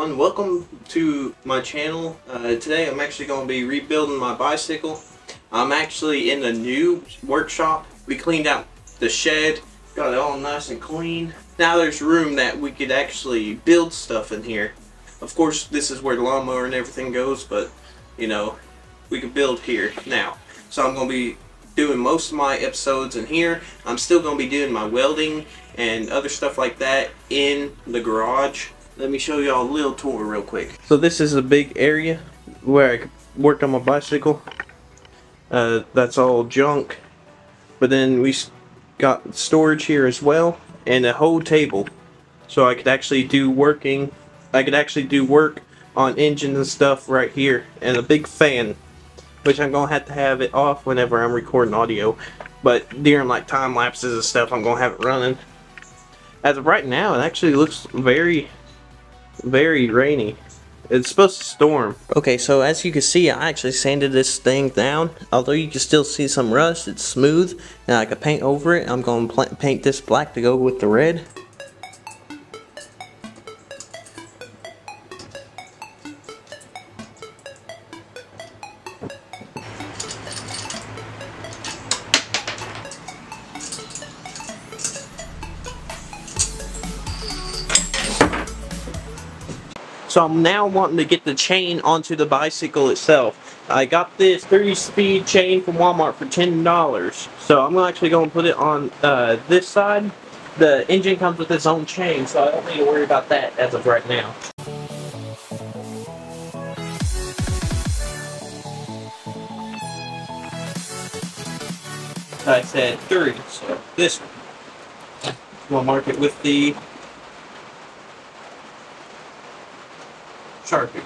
everyone, welcome to my channel. Today I'm actually going to be rebuilding my bicycle. I'm actually in a new workshop. We cleaned out the shed, got it all nice and clean. Now there's room that we could actually build stuff in here. Of course this is where the lawnmower and everything goes, but you know, we can build here now. So I'm going to be doing most of my episodes in here. I'm still going to be doing my welding and other stuff like that in the garage. Let me show y'all a little tour real quick. So this is a big area where I worked on my bicycle. That's all junk. But then we got storage here as well, and a whole table. So I could actually do work on engines and stuff right here, and a big fan, which I'm gonna have to have it off whenever I'm recording audio. But during like time lapses and stuff, I'm gonna have it running. As of right now, it actually looks very rainy. It's supposed to storm. Okay, so as you can see, I actually sanded this thing down. Although you can still see some rust, it's smooth, and I could paint over it. I'm going to paint this black to go with the red. So I'm now wanting to get the chain onto the bicycle itself. I got this 30-speed chain from Walmart for $10. So I'm actually going to put it on this side. The engine comes with its own chain, so I don't need to worry about that as of right now. I said 30, so this one. We'll mark it with the Sharpie.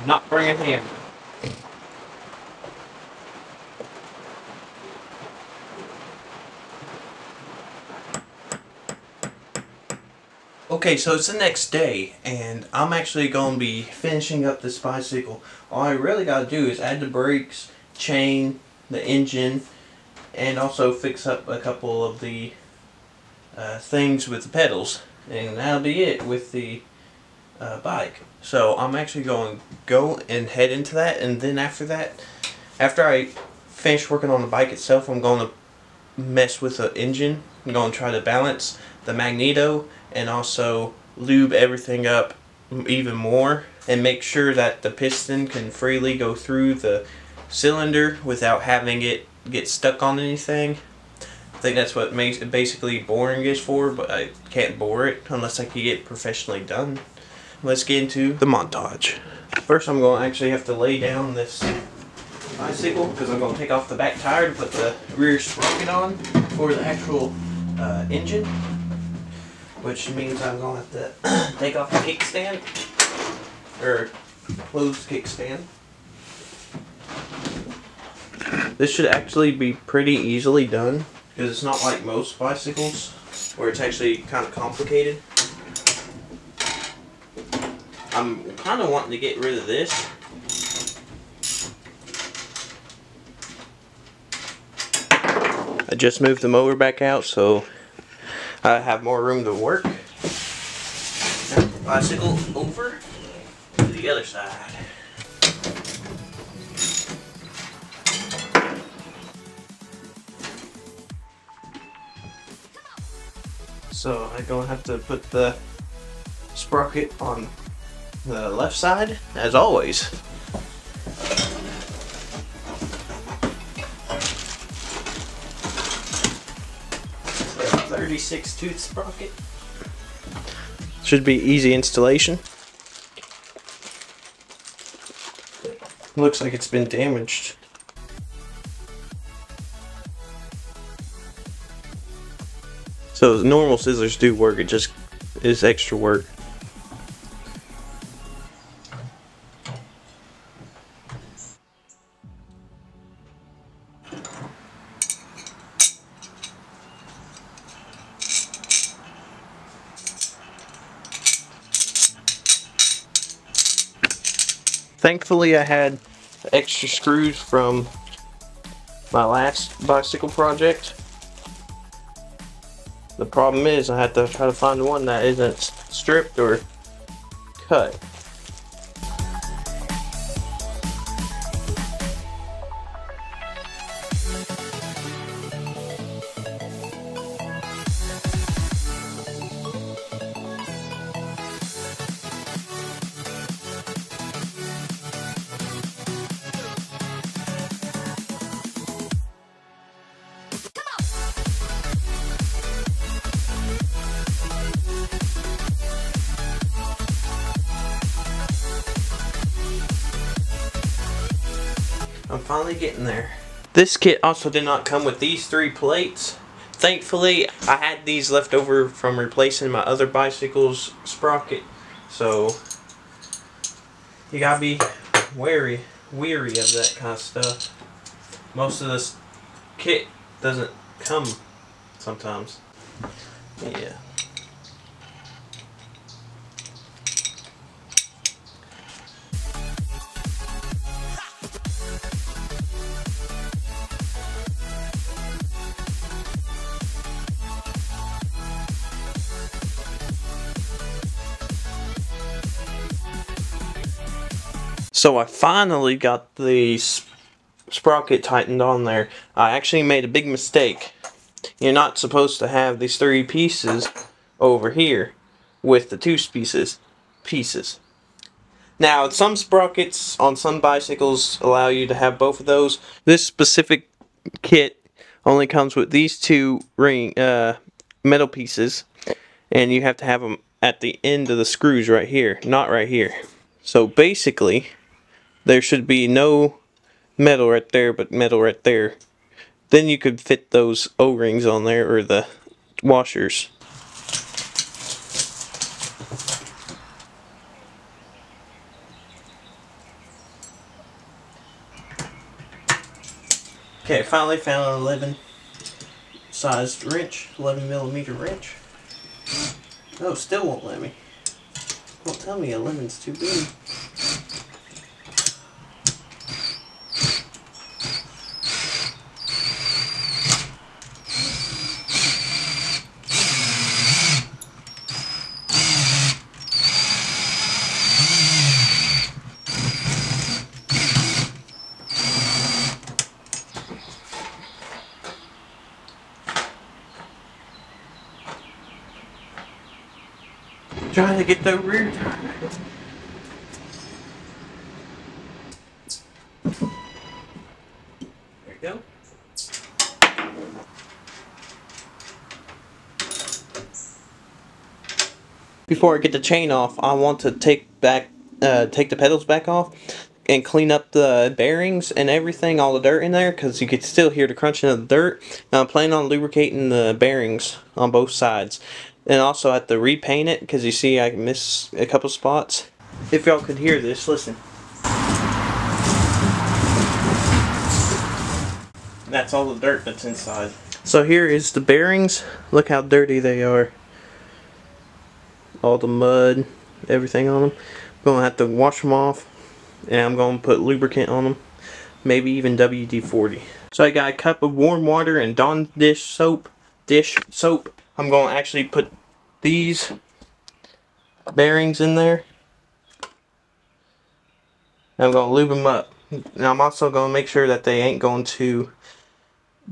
Not bring a hammer. Okay, so it's the next day, and I'm actually going to be finishing up this bicycle. All I really got to do is add the brakes, chain, the engine, and also fix up a couple of the things with the pedals. And that'll be it with the bike. So I'm actually going to go and head into that, and then after that, after I finish working on the bike itself, I'm going to mess with the engine. I'm going to try to balance the magneto and also lube everything up even more and make sure that the piston can freely go through the cylinder without having it get stuck on anything. I think that's what basically boring is for, but I can't bore it unless I can get it professionally done. Let's get into the montage. First I'm going to actually have to lay down this bicycle because I'm going to take off the back tire to put the rear sprocket on for the actual engine, which means I'm going to have to take off the kickstand, or closed kickstand. This should actually be pretty easily done because it's not like most bicycles where it's actually kind of complicated. I'm kind of wanting to get rid of this. I just moved the mower back out so I have more room to work. Bicycle over to the other side. So I'm going to have to put the sprocket on the left side, as always. 36 tooth sprocket. Should be easy installation. Looks like it's been damaged. So normal scissors do work, it just is extra work. Thankfully I had extra screws from my last bicycle project. The problem is I had to try to find one that isn't stripped or cut. I'm finally getting there. This kit also did not come with these 3 plates. Thankfully, I had these left over from replacing my other bicycle's sprocket. So, you gotta be weary of that kind of stuff. Most of this kit doesn't come sometimes. Yeah. So I finally got the sprocket tightened on there. I actually made a big mistake. You're not supposed to have these 3 pieces over here with the 2 pieces. Now, some sprockets on some bicycles allow you to have both of those. This specific kit only comes with these 2 metal pieces, and you have to have them at the end of the screws right here, not right here. So basically, there should be no metal right there, but metal right there. Then you could fit those O-rings on there, or the washers. Okay, finally found an 11 sized wrench, 11mm wrench. Oh, still won't let me. Won't tell me 11's too big. Trying to get the rear tire. There you go. Before I get the chain off, I want to take the pedals back off and clean up the bearings and everything, all the dirt in there, because you could still hear the crunching of the dirt. Now I'm planning on lubricating the bearings on both sides. And also I have to repaint it because you see I miss a couple spots. If y'all could hear this, listen. That's all the dirt that's inside. So here is the bearings. Look how dirty they are. All the mud, everything on them. I'm going to have to wash them off. And I'm going to put lubricant on them. Maybe even WD-40. So I got a cup of warm water and Dawn dish soap. I'm going to actually put these bearings in there. I'm going to lube them up. Now I'm also going to make sure that they ain't going to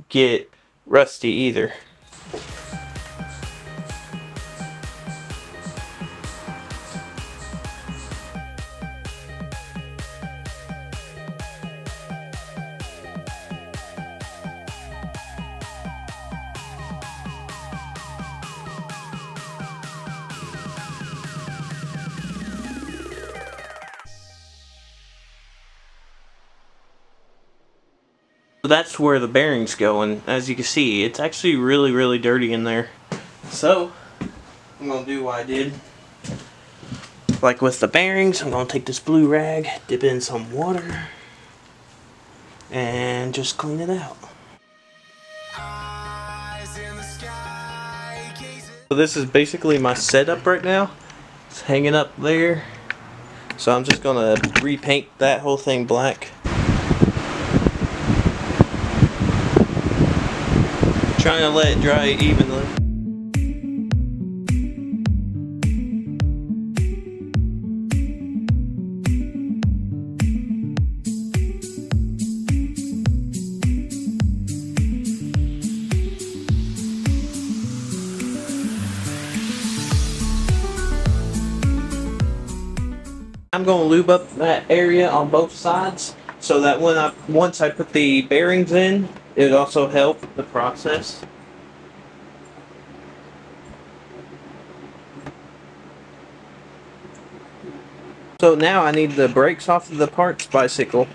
get rusty either. That's where the bearings go, and as you can see, it's actually really dirty in there. So I'm gonna do what I did like with the bearings. I'm gonna take this blue rag, dip it in some water, and just clean it out. So this is basically my setup right now. It's hanging up there, so I'm just gonna repaint that whole thing black. Trying to let it dry evenly. I'm going to lube up that area on both sides so that once I put the bearings in, it would also help the process. So now I need the brakes off of the parts bicycle.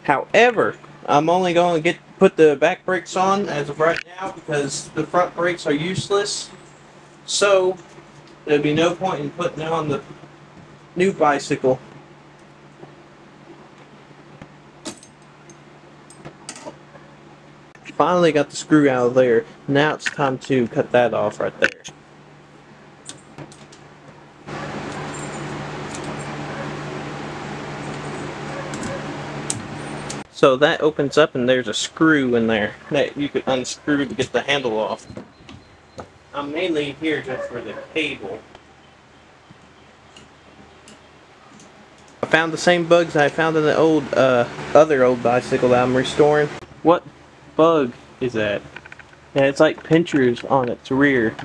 However, I'm only going to put the back brakes on as of right now because the front brakes are useless. So there'd be no point in putting on the new bicycle. Finally got the screw out of there. Now it's time to cut that off right there. So that opens up and there's a screw in there that you could unscrew to get the handle off. I'm mainly here just for the cable. I found the same bugs I found in the other old bicycle that I'm restoring. What bug is that? Yeah, it's like pinchers on its rear.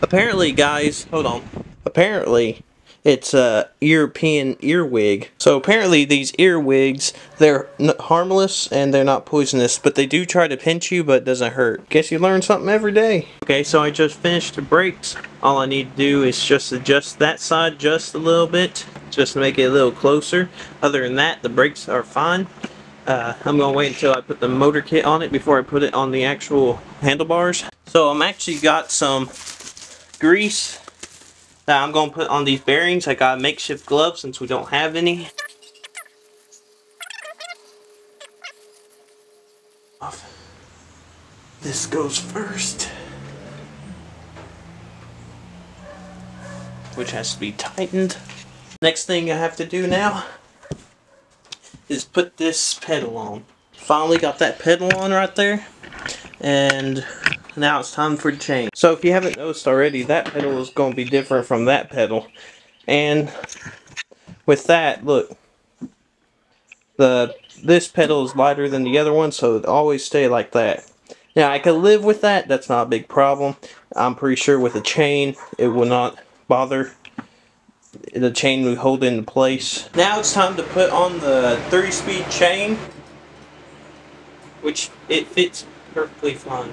Apparently, guys, hold on. Apparently, it's a European earwig. So apparently these earwigs, they're harmless and they're not poisonous, but they do try to pinch you, but it doesn't hurt. Guess you learn something every day. Okay, so I just finished the brakes. All I need to do is just adjust that side just a little bit, just to make it a little closer. Other than that, the brakes are fine. I'm going to wait until I put the motor kit on it before I put it on the actual handlebars. So I'm actually got some grease that I'm going to put on these bearings. I got a makeshift glove since we don't have any. This goes first, which has to be tightened. Next thing I have to do now is put this pedal on. Finally got that pedal on right there, and now it's time for the chain. So if you haven't noticed already, that pedal is going to be different from that pedal. And with that, look, this pedal is lighter than the other one, so it always stay like that. Now I could live with that, that's not a big problem. I'm pretty sure with a chain it will not bother. The chain will hold it into place. Now it's time to put on the 3-speed chain, which it fits perfectly fine.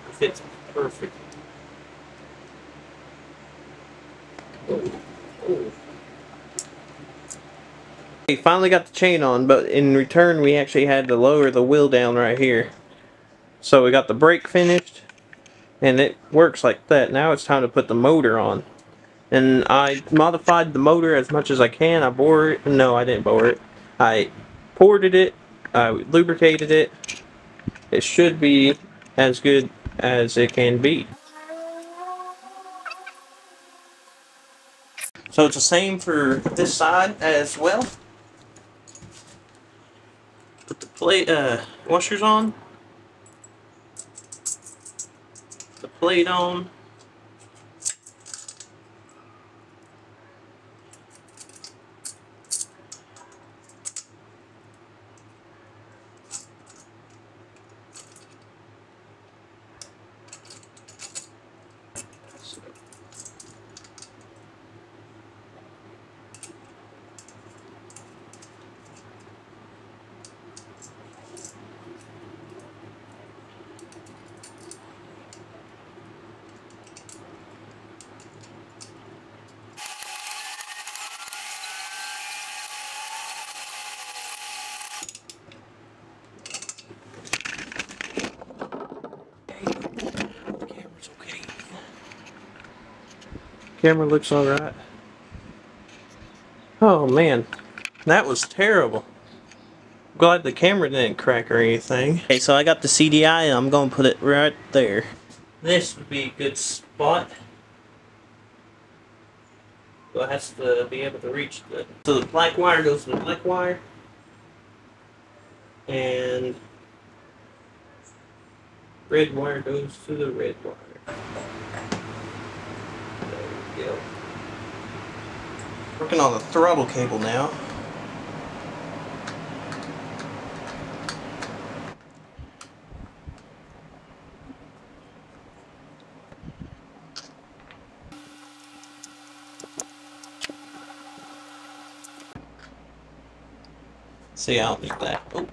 It fits perfect. Ooh. Ooh. We finally got the chain on, but in return we actually had to lower the wheel down right here. So we got the brake finished, and it works like that. Now it's time to put the motor on. And I modified the motor as much as I can. I bored it. No, I didn't bore it. I ported it. I lubricated it. It should be as good as it can be. So it's the same for this side as well. Put the plate washers on. The plate on. Camera looks alright. Oh man, that was terrible. Glad the camera didn't crack or anything. Okay, so I got the CDI and I'm going to put it right there. This would be a good spot. So it has to be able to reach the... So the black wire goes to the black wire. And red wire goes to the red wire. There we go. Working on the throttle cable now. See, I don't need that. Oh.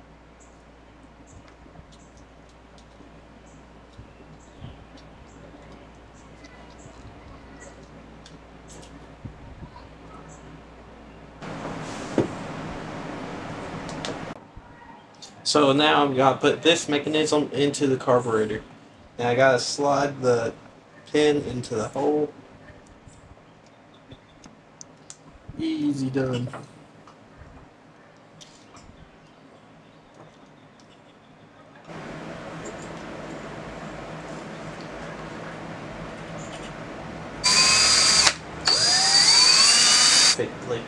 So now I'm gonna put this mechanism into the carburetor. And I gotta slide the pin into the hole. Easy done. Perfectly.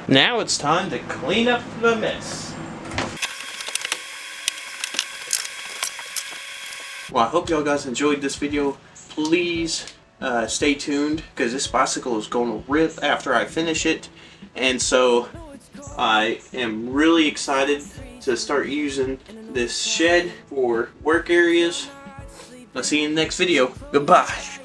Now it's time to clean up the mess. Well, I hope y'all guys enjoyed this video. Please stay tuned, because this bicycle is going to rip after I finish it. And so I am really excited to start using this shed for work areas. I'll see you in the next video. Goodbye.